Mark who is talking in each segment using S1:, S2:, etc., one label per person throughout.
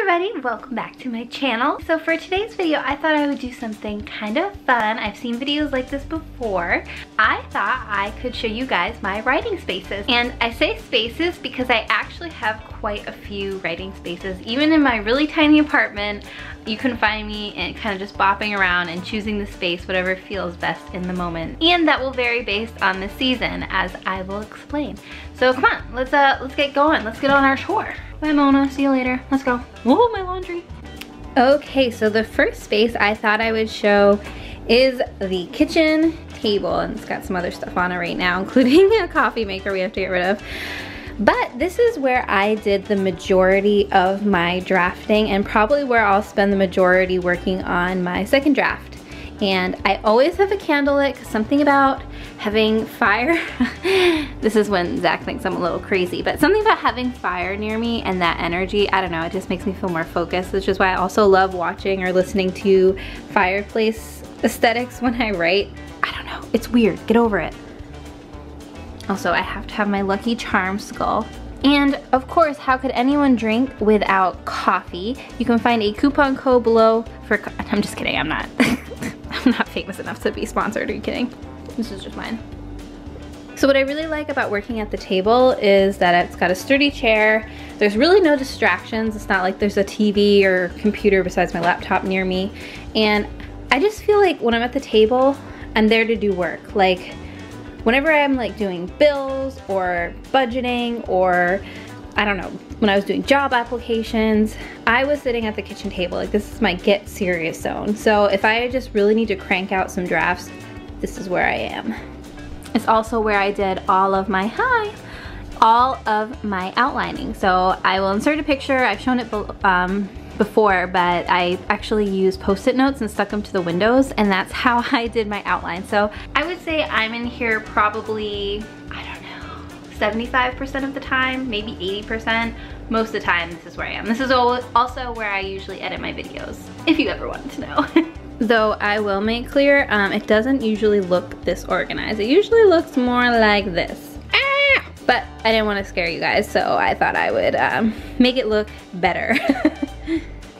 S1: everybody, welcome back to my channel. So for today's video, I thought I would do something kind of fun. I've seen videos like this before. I thought I could show you guys my writing spaces. And I say spaces because I actually have quite a few writing spaces. Even in my really tiny apartment, you can find me and kind of just bopping around and choosing the space, whatever feels best in the moment. And that will vary based on the season, as I will explain. So come on, let's get going. Let's get on our tour. Bye Mona, see you later. Let's go. Oh, my laundry. Okay, so the first space I thought I would show is the kitchen table, and it's got some other stuff on it right now, including a coffee maker we have to get rid of. But this is where I did the majority of my drafting, and probably where I'll spend the majority working on my second draft. And I always have a candle lit, because something about having fire, this is when Zach thinks I'm a little crazy, but something about having fire near me and that energy, I don't know, it just makes me feel more focused, which is why I also love watching or listening to fireplace aesthetics when I write. I don't know, it's weird, get over it. Also, I have to have my Lucky Charms skull. And of course, how could anyone drink without coffee? You can find a coupon code below for, I'm just kidding, I'm not. I'm not famous enough to be sponsored, are you kidding? This is just mine. So what I really like about working at the table is that it's got a sturdy chair. There's really no distractions. It's not like there's a TV or computer besides my laptop near me. And I just feel like when I'm at the table, I'm there to do work. Like whenever I'm like doing bills or budgeting, or I don't know, when I was doing job applications, I was sitting at the kitchen table. Like this is my get serious zone. So if I just really need to crank out some drafts, this is where I am. It's also where I did all of my outlining. So I will insert a picture. I've shown it before, but I actually used Post-it notes and stuck them to the windows, and that's how I did my outline. So I would say I'm in here probably, I don't know, 75% of the time, maybe 80%. Most of the time, this is where I am. This is also where I usually edit my videos, if you ever wanted to know. Though I will make clear, it doesn't usually look this organized. It usually looks more like this. Ah! But I didn't want to scare you guys, so I thought I would make it look better.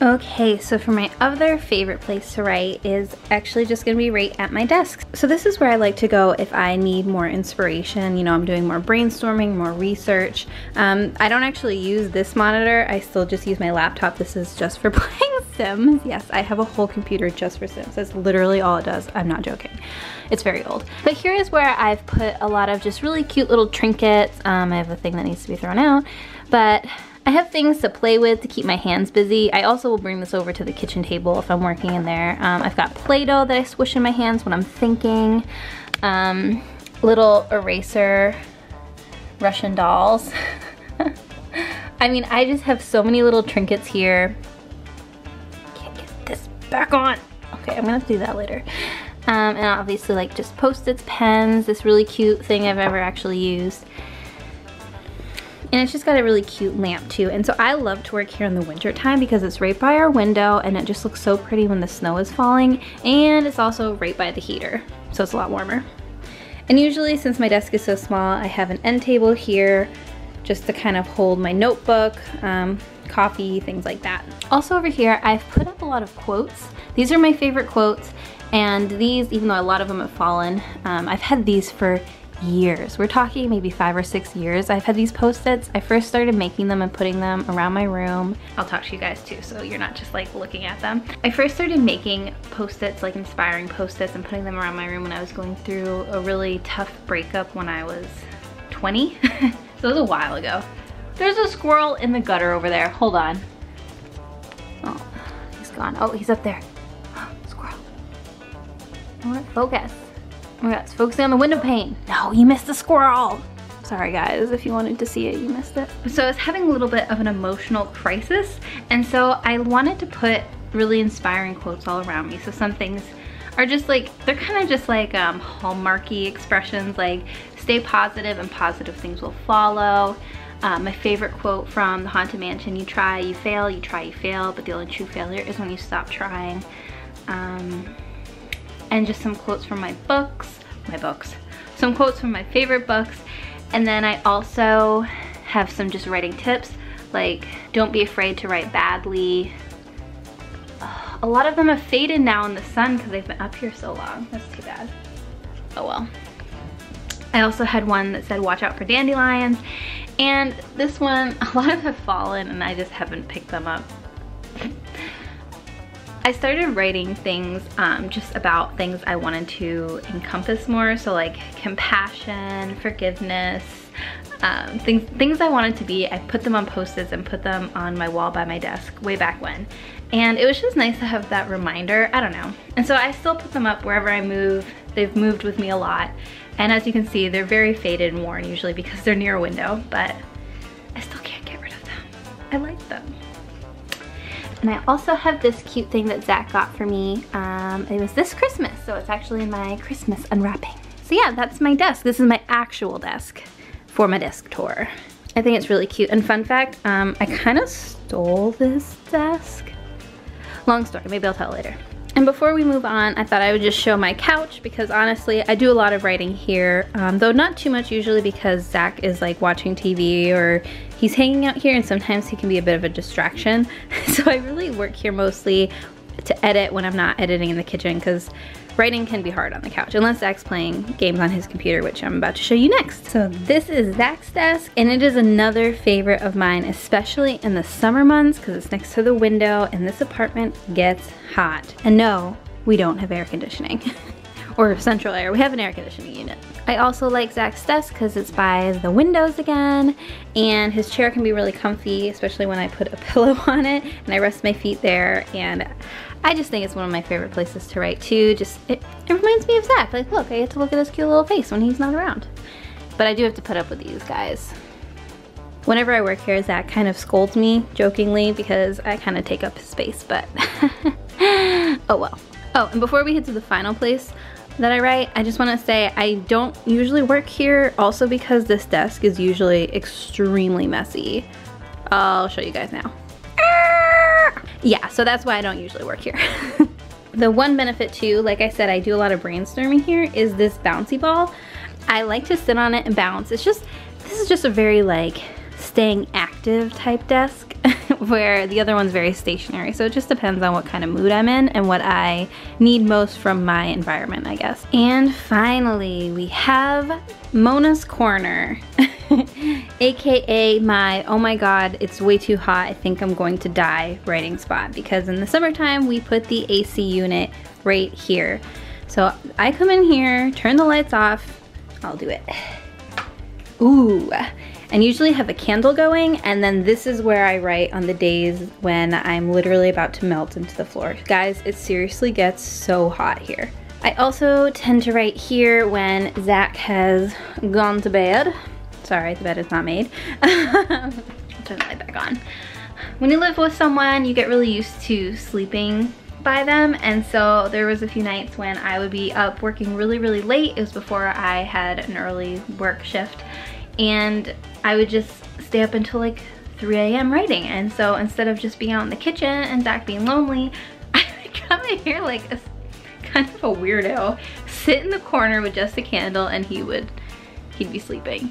S1: Okay, so for my other favorite place to write is actually just gonna be right at my desk. So this is where I like to go if I need more inspiration. You know, I'm doing more brainstorming, more research. I don't actually use this monitor. I still just use my laptop. This is just for playing Sims. Yes, I have a whole computer just for Sims. That's literally all it does. I'm not joking. It's very old. But here is where I've put a lot of just really cute little trinkets. I have a thing that needs to be thrown out, but I have things to play with to keep my hands busy. I also will bring this over to the kitchen table if I'm working in there. I've got Play-Doh that I swish in my hands when I'm thinking. Little eraser Russian dolls. I mean, I just have so many little trinkets here. Can't get this back on. Okay, I'm gonna have to do that later. And obviously like just Post-its, pens, this really cute thing I've ever actually used. And it's just got a really cute lamp too. And so I love to work here in the winter time because it's right by our window and it just looks so pretty when the snow is falling. And it's also right by the heater, so it's a lot warmer. And usually, since my desk is so small, I have an end table here just to kind of hold my notebook, coffee, things like that. Also over here, I've put up a lot of quotes. These are my favorite quotes. And these, even though a lot of them have fallen, I've had these for years. We're talking maybe 5 or 6 years. I've had these Post-its. I first started making them and putting them around my room. I'll talk to you guys too, so you're not just like looking at them. I first started making Post-its, like inspiring Post-its, and putting them around my room when I was going through a really tough breakup when I was 20. So it was a while ago. There's a squirrel in the gutter over there. Hold on. Oh, he's gone. Oh, he's up there. Squirrel. Alright, focus. Oh my god, it's focusing on the window pane. No, you missed the squirrel. Sorry guys, if you wanted to see it, you missed it. So I was having a little bit of an emotional crisis, and so I wanted to put really inspiring quotes all around me. So some things are just like, they're kind of just like hallmarky expressions, like stay positive and positive things will follow. My favorite quote from The Haunted Mansion, you try, you fail, you try, you fail, but the only true failure is when you stop trying. And just some quotes from my books, some quotes from my favorite books. And then I also have some just writing tips. like don't be afraid to write badly. A lot of them have faded now in the sun because they've been up here so long. That's too bad. Oh well. I also had one that said watch out for dandelions, and this one, a lot of them have fallen and I just haven't picked them up. I started writing things just about things I wanted to encompass more, so like compassion, forgiveness, things I wanted to be. I put them on post-its and put them on my wall by my desk way back when, and it was just nice to have that reminder. I don't know, and so I still put them up wherever I move. They've moved with me a lot, and as you can see, they're very faded and worn usually because they're near a window, but I still can't get rid of them. I like them. And I also have this cute thing that Zach got for me. It was this Christmas, so it's actually in my Christmas unwrapping. So yeah, that's my desk. This is my actual desk for my desk tour. I think it's really cute. And fun fact, I kind of stole this desk. Long story, maybe I'll tell later. And before we move on, I thought I would just show my couch because honestly, I do a lot of writing here, though not too much usually because Zach is like watching TV or he's hanging out here and sometimes he can be a bit of a distraction. So I really work here mostly to edit when I'm not editing in the kitchen because writing can be hard on the couch unless Zach's playing games on his computer, which I'm about to show you next. So this is Zach's desk, and it is another favorite of mine, especially in the summer months because it's next to the window and this apartment gets hot. And no, we don't have air conditioning or central air. We have an air conditioning unit. I also like Zach's desk because it's by the windows again, and his chair can be really comfy, especially when I put a pillow on it and I rest my feet there, and I just think it's one of my favorite places to write too. It reminds me of Zach. Like, look, I get to look at his cute little face when he's not around. But I do have to put up with these guys. Whenever I work here, Zach kind of scolds me jokingly because I kind of take up his space, but oh well. Oh, and before we head to the final place that I write, I just want to say I don't usually work here also because this desk is usually extremely messy. I'll show you guys now. Yeah, so that's why I don't usually work here. The one benefit too, like I said, I do a lot of brainstorming here, is this bouncy ball. I like to sit on it and bounce. This is just a very like staying active type desk where the other one's very stationary. So it just depends on what kind of mood I'm in and what I need most from my environment, I guess. And finally, we have Mona's Corner, AKA my, oh my god, it's way too hot, I think I'm going to die writing spot, because in the summertime, we put the AC unit right here. So I come in here, turn the lights off, I'll do it. Ooh. And usually have a candle going, and then this is where I write on the days when I'm literally about to melt into the floor. Guys, it seriously gets so hot here. I also tend to write here when Zach has gone to bed. Sorry, the bed is not made. I'll turn the light back on. When you live with someone, you get really used to sleeping by them, and so there was a few nights when I would be up working really, really late. It was before I had an early work shift, and I would just stay up until like 3 a.m. writing. And so instead of just being out in the kitchen and Zach being lonely, I would come in here like a kind of a weirdo, sit in the corner with just a candle, and he'd be sleeping.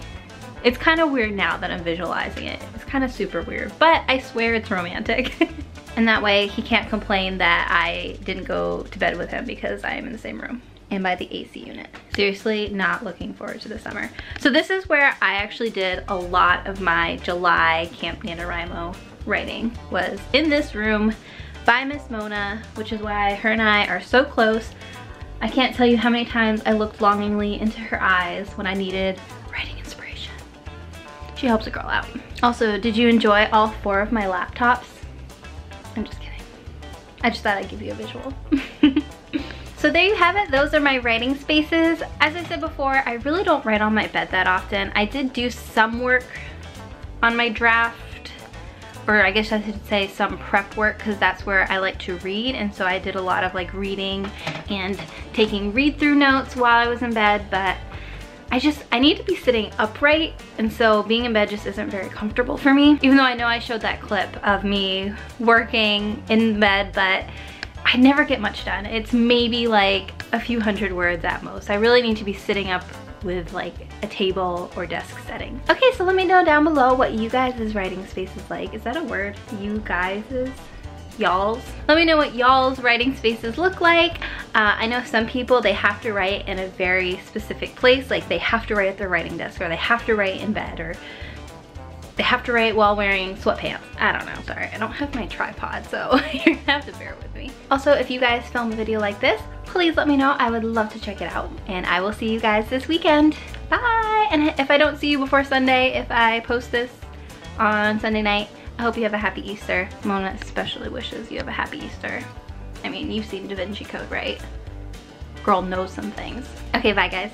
S1: It's kind of weird now that I'm visualizing it. It's kind of super weird, but I swear it's romantic. And that way he can't complain that I didn't go to bed with him because I am in the same room and by the AC unit. Seriously, not looking forward to the summer. So this is where I actually did a lot of my July Camp NaNoWriMo writing, was in this room by Miss Mona, which is why her and I are so close. I can't tell you how many times I looked longingly into her eyes when I needed writing inspiration. She helps a girl out. Also, did you enjoy all 4 of my laptops? I'm just kidding. I just thought I'd give you a visual. So there you have it. Those are my writing spaces. As I said before, I really don't write on my bed that often. I did do some work on my draft, or I guess I should say some prep work, because that's where I like to read, and so I did a lot of like reading and taking read-through notes while I was in bed, but I need to be sitting upright, and so being in bed just isn't very comfortable for me. Even though I know I showed that clip of me working in bed, but I never get much done. It's maybe like a few hundred words at most. I really need to be sitting up with like a table or desk setting. Okay, so let me know down below what you guys' writing space is like. Is that a word? You guys'? Y'all's? Let me know what y'all's writing spaces look like. I know some people, they have to write in a very specific place, like they have to write at their writing desk, or they have to write in bed, or they have to write while wearing sweatpants. I don't know, sorry, I don't have my tripod, so you're gonna have to bear with me. Also, if you guys film a video like this, please let me know. I would love to check it out. And I will see you guys this weekend. Bye! And if I don't see you before Sunday, if I post this on Sunday night, I hope you have a happy Easter. Mona especially wishes you have a happy Easter. I mean, you've seen Da Vinci Code, right? Girl knows some things. Okay, bye guys.